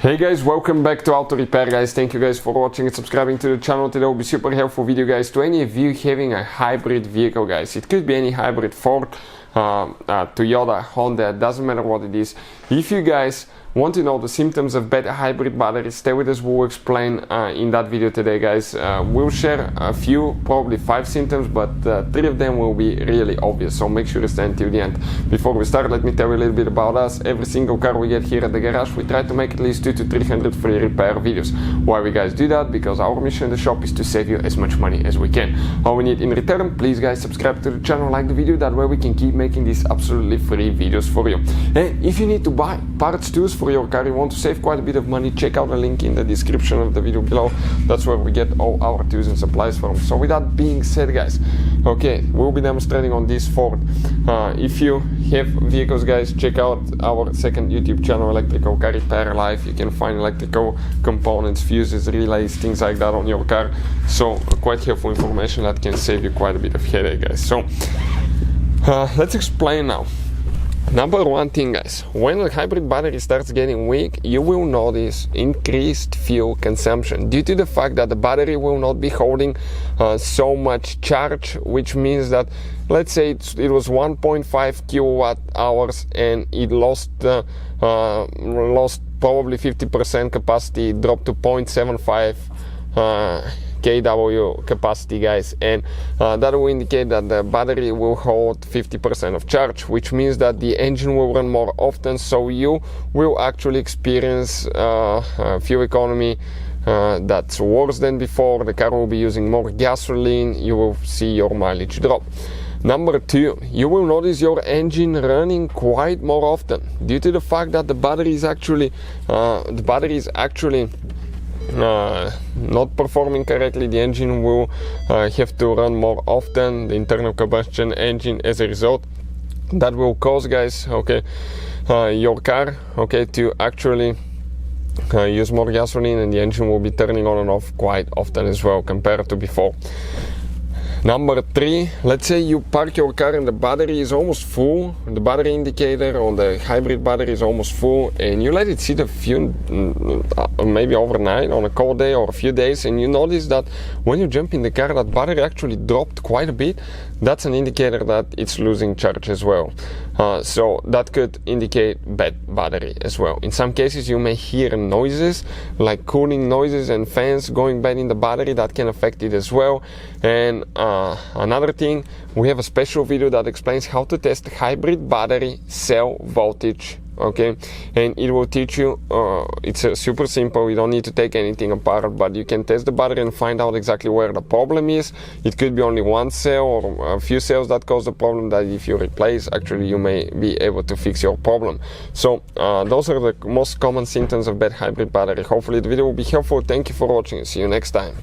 Hey guys, welcome back to Auto Repair guys. Thank you guys for watching and subscribing to the channel. Today will be super helpful video guys to any of you having a hybrid vehicle guys. It could be any hybrid, Ford, Toyota, Honda, doesn't matter what it is. If you guys want to know the symptoms of bad hybrid batteries, stay with us. We'll explain in that video today guys. We'll share a few, probably 5 symptoms, but 3 of them will be really obvious, so make sure to stay until the end. Before we start, let me tell you a little bit about us. Every single car we get here at the garage, we try to make at least 200 to 300 free repair videos. Why we guys do that? Because our mission in the shop is to save you as much money as we can. All we need in return, please guys subscribe to the channel, like the video, that way we can keep making these absolutely free videos for you. And if you need to buy parts tools for your car, you want to save quite a bit of money, check out the link in the description of the video below. That's where we get all our tools and supplies from. So with that being said guys, okay, we'll be demonstrating on this Ford. If you have vehicles guys, check out our second YouTube channel, Electrical Car Repair Live. You can find electrical components, fuses, relays, things like that on your car. So quite helpful information that can save you quite a bit of headache guys. So let's explain now. Number one thing guys, when the hybrid battery starts getting weak, you will notice increased fuel consumption due to the fact that the battery will not be holding so much charge, which means that, let's say it was 1.5 kilowatt hours and it lost probably 50% capacity, dropped to 0.75 kW capacity guys, and that will indicate that the battery will hold 50% of charge, which means that the engine will run more often, so you will actually experience fuel economy that's worse than before. The car will be using more gasoline, you will see your mileage drop. Number 2, you will notice your engine running quite more often due to the fact that the battery is actually not performing correctly. The engine will have to run more often, the internal combustion engine. As a result, that will cause guys, okay, your car, okay, to actually use more gasoline, and the engine will be turning on and off quite often as well compared to before. Number 3, let's say you park your car and the battery is almost full, the battery indicator on the hybrid battery is almost full, and you let it sit a few, maybe overnight on a cold day or a few days, and you notice that when you jump in the car that battery actually dropped quite a bit. That's an indicator that it's losing charge as well. So that could indicate bad battery as well. In some cases you may hear noises like cooling noises and fans going bad in the battery, that can affect it as well. And another thing, we have a special video that explains how to test hybrid battery cell voltage, okay, and it will teach you, it's super simple, you don't need to take anything apart, but you can test the battery and find out exactly where the problem is. It could be only one cell or a few cells that cause the problem, that if you replace, actually you may be able to fix your problem. So those are the most common symptoms of bad hybrid battery. Hopefully the video will be helpful. Thank you for watching, see you next time.